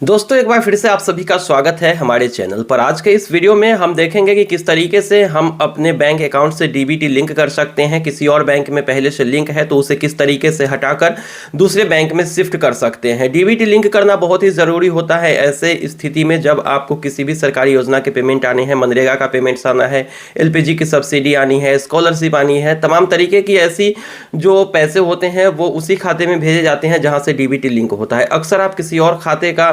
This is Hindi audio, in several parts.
दोस्तों एक बार फिर से आप सभी का स्वागत है हमारे चैनल पर। आज के इस वीडियो में हम देखेंगे कि किस तरीके से हम अपने बैंक अकाउंट से डीबीटी लिंक कर सकते हैं। किसी और बैंक में पहले से लिंक है तो उसे किस तरीके से हटाकर दूसरे बैंक में शिफ्ट कर सकते हैं। डीबीटी लिंक करना बहुत ही ज़रूरी होता है ऐसे स्थिति में जब आपको किसी भी सरकारी योजना के पेमेंट आने हैं, मनरेगा का पेमेंट्स आना है, एलपीजी की सब्सिडी आनी है, स्कॉलरशिप आनी है, तमाम तरीके की ऐसी जो पैसे होते हैं वो उसी खाते में भेजे जाते हैं जहाँ से डीबीटी लिंक होता है। अक्सर आप किसी और खाते का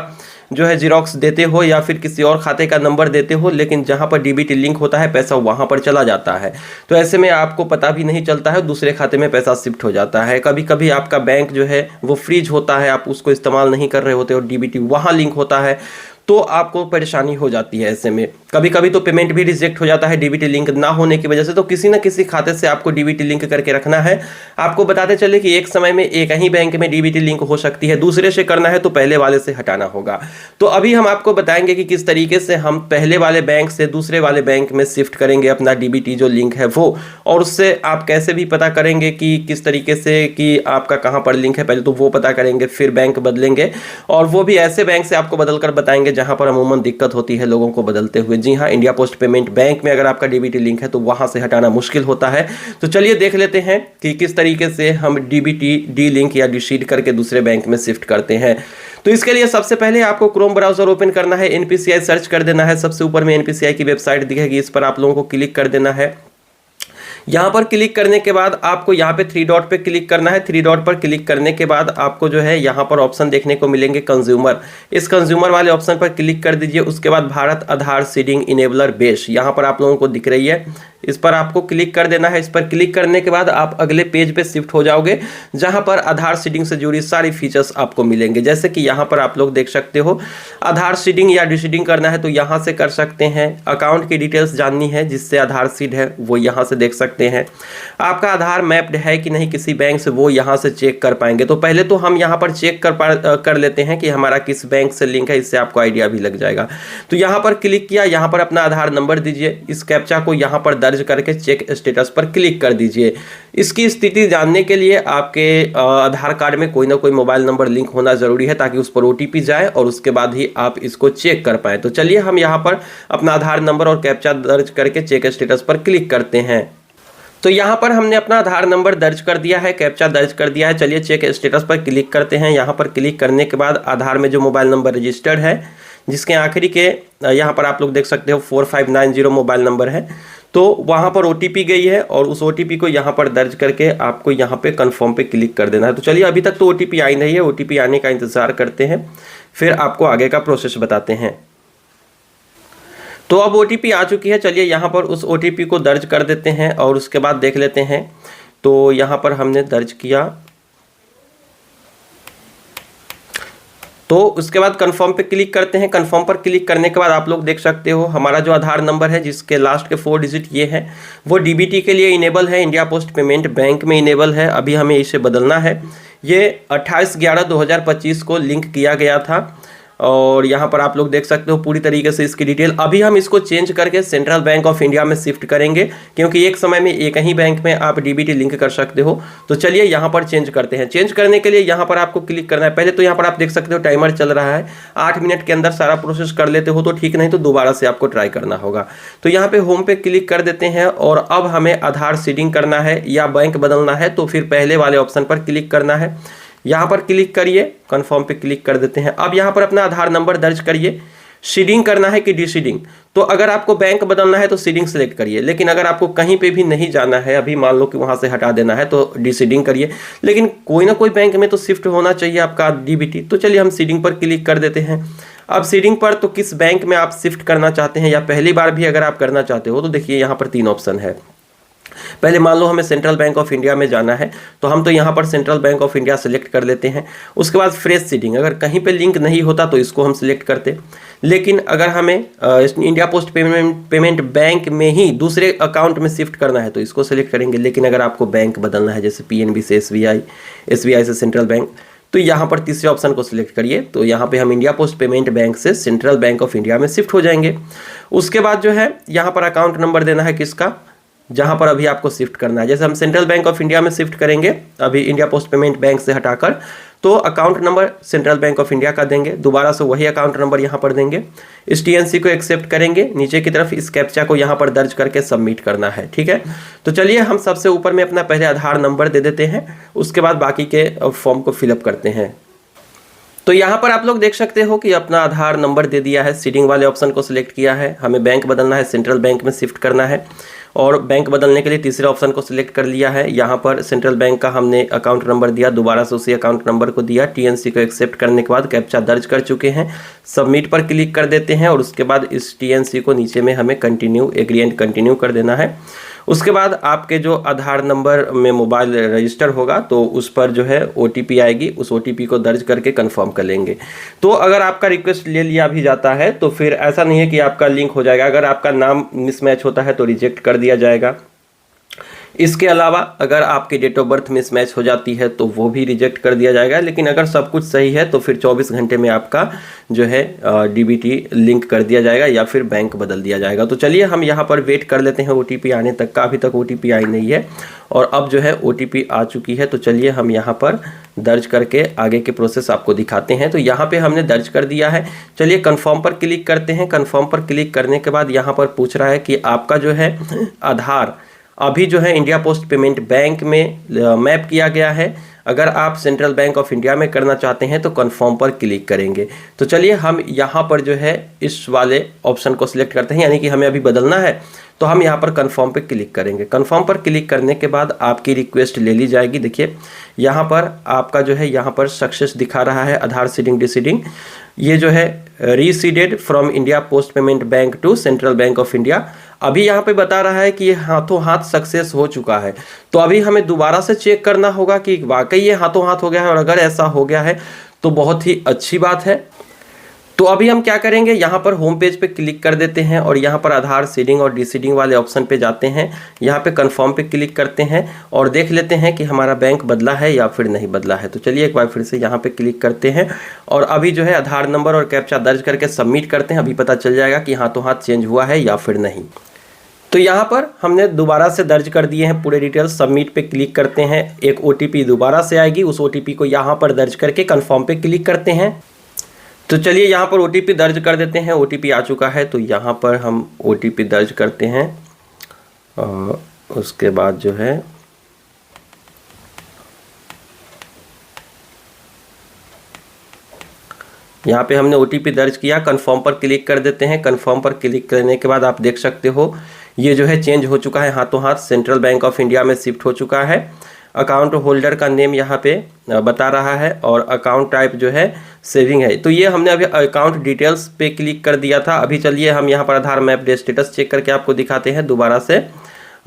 जो है जीरोक्स देते हो या फिर किसी और खाते का नंबर देते हो, लेकिन जहां पर डीबीटी लिंक होता है पैसा वहां पर चला जाता है। तो ऐसे में आपको पता भी नहीं चलता है, दूसरे खाते में पैसा शिफ्ट हो जाता है। कभी कभी आपका बैंक जो है वो फ्रीज होता है, आप उसको इस्तेमाल नहीं कर रहे होते और डीबीटी वहां लिंक होता है तो आपको परेशानी हो जाती है। ऐसे में कभी कभी तो पेमेंट भी रिजेक्ट हो जाता है डीबीटी लिंक ना होने की वजह से। तो किसी न किसी खाते से आपको डीबीटी लिंक करके रखना है। आपको बताते चले कि एक समय में एक ही बैंक में डीबीटी लिंक हो सकती है, दूसरे से करना है तो पहले वाले से हटाना होगा। तो अभी हम आपको बताएंगे कि किस तरीके से हम पहले वाले बैंक से दूसरे वाले बैंक में शिफ्ट करेंगे अपना डीबीटी जो लिंक है वो, और उससे आप कैसे भी पता करेंगे कि किस तरीके से कि आपका कहाँ पर लिंक है। पहले तो वो पता करेंगे, फिर बैंक बदलेंगे, और वो भी ऐसे बैंक से आपको बदल कर बताएंगे जहां पर अमूमन दिक्कत होती है लोगों को बदलते हुए। जी हाँ, इंडिया पोस्ट पेमेंट बैंक में अगर आपका डीबीटी लिंक है तो वहां से हटाना मुश्किल होता है। तो चलिए देख लेते हैं कि किस तरीके से हम डीबीटी डी लिंक या डिशीड करके दूसरे बैंक में शिफ्ट करते हैं। तो इसके लिए सबसे पहले आपको क्रोम ब्राउजर ओपन करना है, एनपीसीआई सर्च कर देना है। सबसे ऊपर में एनपीसीआई की वेबसाइट दिखेगी, इस पर आप लोगों को क्लिक कर देना है। यहाँ पर क्लिक करने के बाद आपको यहाँ पे थ्री डॉट पे क्लिक करना है। थ्री डॉट पर क्लिक करने के बाद आपको जो है यहाँ पर ऑप्शन देखने को मिलेंगे कंज्यूमर। इस कंज्यूमर वाले ऑप्शन पर क्लिक कर दीजिए। उसके बाद भारत आधार सीडिंग इनेबलर बेस यहाँ पर आप लोगों को दिख रही है, इस पर आपको क्लिक कर देना है। इस पर क्लिक करने के बाद आप अगले पेज पे शिफ्ट हो जाओगे जहां पर आधार सीडिंग से जुड़ी सारी फीचर्स आपको मिलेंगे। जैसे कि यहां पर आप लोग देख सकते हो, आधार सीडिंग या डिसीडिंग करना है तो यहां से कर सकते हैं। अकाउंट की डिटेल्स जाननी है जिससे आधार सीड है वो यहां से देख सकते हैं। आपका आधार मैप्ड है कि नहीं किसी बैंक से वो यहां से चेक कर पाएंगे। तो पहले तो हम यहाँ पर चेक कर लेते हैं कि हमारा किस बैंक से लिंक है, इससे आपको आइडिया भी लग जाएगा। तो यहाँ पर क्लिक किया, यहाँ पर अपना आधार नंबर दीजिए। इस कैप्चा को यहाँ पर दर्ज करके चेक स्टेटस पर क्लिक कर दीजिए। इसकी स्थिति जानने के लिए आपके आधार कार्ड में कोई ना कोई मोबाइल नंबर लिंक होना जरूरी है ताकि उस पर ओटीपी जाए और उसके बाद ही आप इसको चेक कर पाए। तो चलिए हम यहाँ पर अपना आधार नंबर और कैप्चा दर्ज करके चेक स्टेटस पर क्लिक करते हैं। तो यहाँ पर हमने अपना आधार नंबर दर्ज कर दिया है, कैप्चा दर्ज कर दिया है। चलिए चेक स्टेटस पर क्लिक करते हैं। यहाँ पर क्लिक करने के बाद आधार में जो मोबाइल नंबर रजिस्टर्ड है, जिसके आखिरी के यहाँ पर आप लोग देख सकते हो 4590 मोबाइल नंबर है, तो वहाँ पर ओटीपी गई है और उस ओटीपी को यहाँ पर दर्ज करके आपको यहाँ पे कंफर्म पे क्लिक कर देना है। तो चलिए अभी तक तो ओटीपी आई नहीं है, ओटीपी आने का इंतजार करते हैं, फिर आपको आगे का प्रोसेस बताते हैं। तो अब ओटीपी आ चुकी है, चलिए यहाँ पर उस ओटीपी को दर्ज कर देते हैं और उसके बाद देख लेते हैं। तो यहाँ पर हमने दर्ज किया, तो उसके बाद कंफर्म पे क्लिक करते हैं। कंफर्म पर क्लिक करने के बाद आप लोग देख सकते हो हमारा जो आधार नंबर है जिसके लास्ट के 4 डिजिट ये है, वो डीबीटी के लिए इनेबल है, इंडिया पोस्ट पेमेंट बैंक में इनेबल है। अभी हमें इसे बदलना है। ये 28/11/2025 को लिंक किया गया था और यहाँ पर आप लोग देख सकते हो पूरी तरीके से इसकी डिटेल। अभी हम इसको चेंज करके सेंट्रल बैंक ऑफ इंडिया में शिफ्ट करेंगे क्योंकि एक समय में एक ही बैंक में आप डीबीटी लिंक कर सकते हो। तो चलिए यहाँ पर चेंज करते हैं। चेंज करने के लिए यहाँ पर आपको क्लिक करना है। पहले तो यहाँ पर आप देख सकते हो टाइमर चल रहा है, 8 मिनट के अंदर सारा प्रोसेस कर लेते हो तो ठीक, नहीं तो दोबारा से आपको ट्राई करना होगा। तो यहाँ पे होम पे क्लिक कर देते हैं और अब हमें आधार सीडिंग करना है या बैंक बदलना है तो फिर पहले वाले ऑप्शन पर क्लिक करना है। यहाँ पर क्लिक करिए, कंफर्म पे क्लिक कर देते हैं। अब यहाँ पर अपना आधार नंबर दर्ज करिए। सीडिंग करना है कि डीसीडिंग, तो अगर आपको बैंक बदलना है तो सीडिंग सेलेक्ट करिए, लेकिन अगर आपको कहीं पे भी नहीं जाना है, अभी मान लो कि वहां से हटा देना है तो डीसीडिंग करिए, लेकिन कोई ना कोई बैंक में तो शिफ्ट होना चाहिए आपका डीबीटी। तो चलिए हम सीडिंग पर क्लिक कर देते हैं। अब सीडिंग पर तो किस बैंक में आप शिफ्ट करना चाहते हैं या पहली बार भी अगर आप करना चाहते हो तो देखिए यहाँ पर 3 ऑप्शन है। पहले मान लो हमें सेंट्रल बैंक ऑफ इंडिया में जाना है तो हम तो यहाँ पर central Bank of India select कर लेते हैं। उसके बाद फ्रेश सीडिंग, अगर कहीं पे लिंक नहीं होता तो इसको हम सिलेक्ट करते, लेकिन अगर हमें इंडिया पोस्ट पेमेंट बैंक में ही दूसरे अकाउंट में शिफ्ट करना है तो इसको सिलेक्ट करेंगे। लेकिन अगर आपको बैंक बदलना है जैसे पीएनबी से एसबीआई, एसबीआई से सेंट्रल बैंक, तो यहाँ पर तीसरे ऑप्शन को सिलेक्ट करिए। तो यहाँ पे हम इंडिया पोस्ट पेमेंट बैंक से सेंट्रल बैंक ऑफ इंडिया में शिफ्ट हो जाएंगे। उसके बाद जो है यहाँ पर अकाउंट नंबर देना है किसका, जहां पर अभी आपको शिफ्ट करना है। जैसे हम सेंट्रल बैंक ऑफ इंडिया में शिफ्ट करेंगे अभी इंडिया पोस्ट पेमेंट बैंक से हटाकर, तो account number central Bank of India का देंगे, दोबारा से वही अकाउंट नंबर यहाँ पर देंगे, इस टीएनसी को एक्सेप्ट करेंगे, नीचे की तरफ इस कैप्चा को यहाँ पर दर्ज करके सबमिट करना है। ठीक है, तो चलिए हम सबसे ऊपर में अपना पहले आधार नंबर दे देते हैं, उसके बाद बाकी के फॉर्म को फिलअप करते हैं। तो यहाँ पर आप लोग देख सकते हो कि अपना आधार नंबर दे दिया है, सीडिंग वाले ऑप्शन को सिलेक्ट किया है, हमें बैंक बदलना है, सेंट्रल बैंक में शिफ्ट करना है और बैंक बदलने के लिए तीसरे ऑप्शन को सिलेक्ट कर लिया है। यहाँ पर सेंट्रल बैंक का हमने अकाउंट नंबर दिया, दोबारा से उसी अकाउंट नंबर को दिया, टीएनसी को एक्सेप्ट करने के बाद कैप्चा दर्ज कर चुके हैं, सबमिट पर क्लिक कर देते हैं और उसके बाद इस टीएनसी को नीचे में हमें कंटिन्यू एग्री एंड कंटिन्यू कर देना है। उसके बाद आपके जो आधार नंबर में मोबाइल रजिस्टर होगा तो उस पर जो है ओटीपी आएगी, उस ओटीपी को दर्ज करके कंफर्म कर लेंगे। तो अगर आपका रिक्वेस्ट ले लिया भी जाता है तो फिर ऐसा नहीं है कि आपका लिंक हो जाएगा, अगर आपका नाम मिसमैच होता है तो रिजेक्ट कर दिया जाएगा। इसके अलावा अगर आपकी डेट ऑफ बर्थ मिसमैच हो जाती है तो वो भी रिजेक्ट कर दिया जाएगा, लेकिन अगर सब कुछ सही है तो फिर 24 घंटे में आपका जो है डीबीटी लिंक कर दिया जाएगा या फिर बैंक बदल दिया जाएगा। तो चलिए हम यहाँ पर वेट कर लेते हैं ओटीपी आने तक का, अभी तक ओटीपी आई नहीं है और अब जो है ओटीपी आ चुकी है। तो चलिए हम यहाँ पर दर्ज करके आगे के प्रोसेस आपको दिखाते हैं। तो यहाँ पे हमने दर्ज कर दिया है, चलिए कन्फर्म पर क्लिक करते हैं। कन्फर्म पर क्लिक करने के बाद यहाँ पर पूछ रहा है कि आपका जो है आधार अभी जो है इंडिया पोस्ट पेमेंट बैंक में मैप किया गया है, अगर आप सेंट्रल बैंक ऑफ इंडिया में करना चाहते हैं तो कन्फर्म पर क्लिक करेंगे। तो चलिए हम यहाँ पर जो है इस वाले ऑप्शन को सिलेक्ट करते हैं, यानी कि हमें अभी बदलना है तो हम यहाँ पर कन्फर्म पे क्लिक करेंगे। कन्फर्म पर क्लिक करने के बाद आपकी रिक्वेस्ट ले ली जाएगी। देखिए यहाँ पर आपका जो है यहाँ पर सक्सेस दिखा रहा है, आधार सीडिंग डिसीडिंग, ये जो है receded from India Post Payment Bank to Central Bank of India. अभी यहाँ पे बता रहा है कि ये हाथों हाथ सक्सेस हो चुका है। तो अभी हमें दोबारा से चेक करना होगा कि वाकई ये हाथों हाथ हो गया है, और अगर ऐसा हो गया है तो बहुत ही अच्छी बात है। तो अभी हम क्या करेंगे, यहाँ पर होम पेज पे क्लिक कर देते हैं और यहाँ पर आधार सीडिंग और डिसीडिंग वाले ऑप्शन पे जाते हैं, यहाँ पे कंफर्म पे क्लिक करते हैं और देख लेते हैं कि हमारा बैंक बदला है या फिर नहीं बदला है। तो चलिए एक बार फिर से यहाँ पे क्लिक करते हैं और अभी जो है आधार नंबर और कैप्चा दर्ज करके सबमिट करते हैं। अभी पता चल जाएगा कि हाथों हाथ चेंज हुआ है या फिर नहीं। तो यहाँ पर हमने दोबारा से दर्ज कर दिए हैं पूरे डिटेल्स, सबमिट पे क्लिक करते हैं, एक ओटीपी दोबारा से आएगी, उस ओटीपी को यहाँ पर दर्ज करके कन्फर्म पे क्लिक करते हैं। तो चलिए यहाँ पर ओटीपी दर्ज कर देते हैं, ओटीपी आ चुका है तो यहाँ पर हम ओटीपी दर्ज करते हैं और उसके बाद जो है यहाँ पे हमने ओटीपी दर्ज किया, कन्फर्म पर क्लिक कर देते हैं। कन्फर्म पर क्लिक करने के बाद आप देख सकते हो ये जो है चेंज हो चुका है, हाथों हाथ सेंट्रल बैंक ऑफ इंडिया में शिफ्ट हो चुका है। अकाउंट होल्डर का नेम यहाँ पे बता रहा है और अकाउंट टाइप जो है सेविंग है। तो ये हमने अभी अकाउंट डिटेल्स पे क्लिक कर दिया था। अभी चलिए हम यहाँ पर आधार मैप डे स्टेटस चेक करके आपको दिखाते हैं। दोबारा से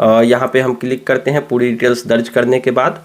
यहाँ पे हम क्लिक करते हैं पूरी डिटेल्स दर्ज करने के बाद।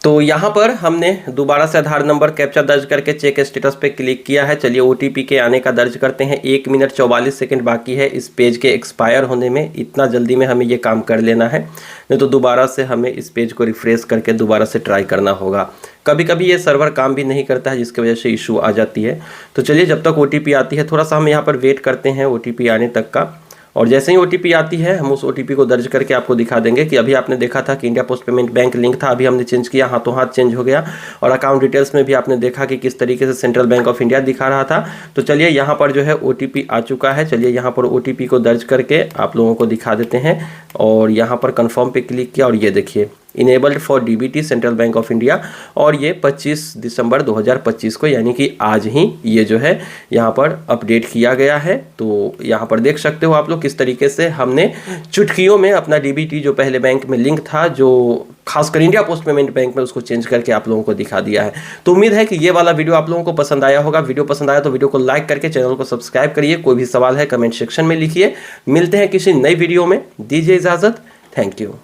तो यहाँ पर हमने दोबारा से आधार नंबर कैप्चा दर्ज करके चेक स्टेटस पे क्लिक किया है। चलिए ओटीपी के आने का दर्ज करते हैं। 1 मिनट 44 सेकंड बाकी है इस पेज के एक्सपायर होने में, इतना जल्दी में हमें ये काम कर लेना है, नहीं तो दोबारा से हमें इस पेज को रिफ्रेश करके दोबारा से ट्राई करना होगा। कभी कभी ये सर्वर काम भी नहीं करता है जिसकी वजह से इशू आ जाती है। तो चलिए जब तक ओटीपी आती है थोड़ा सा हम यहाँ पर वेट करते हैं ओटीपी आने तक का, और जैसे ही ओटीपी आती है हम उस ओटीपी को दर्ज करके आपको दिखा देंगे कि अभी आपने देखा था कि India Post Payment bank link था, अभी हमने चेंज किया, हाथों हाथ चेंज हो गया। और अकाउंट डिटेल्स में भी आपने देखा कि किस तरीके से सेंट्रल बैंक ऑफ इंडिया दिखा रहा था। तो चलिए यहाँ पर जो है ओटीपी आ चुका है, चलिए यहाँ पर ओटीपी को दर्ज करके आप लोगों को दिखा देते हैं और यहाँ पर कन्फर्म पे क्लिक किया और ये देखिए enabled for DBT central Bank of India, और ये 25 दिसंबर 2025 को यानी कि आज ही ये जो है यहाँ पर अपडेट किया गया है। तो यहाँ पर देख सकते हो आप लोग किस तरीके से हमने चुटकियों में अपना डीबीटी जो पहले बैंक में लिंक था, जो खासकर इंडिया पोस्ट पेमेंट बैंक में, उसको चेंज करके आप लोगों को दिखा दिया है। तो उम्मीद है कि ये वाला वीडियो आप लोगों को पसंद आया होगा। वीडियो पसंद आया तो वीडियो को लाइक करके चैनल को सब्सक्राइब करिए। कोई भी सवाल है कमेंट सेक्शन में लिखिए। मिलते हैं किसी नई वीडियो में, दीजिए इजाज़त। Thank you.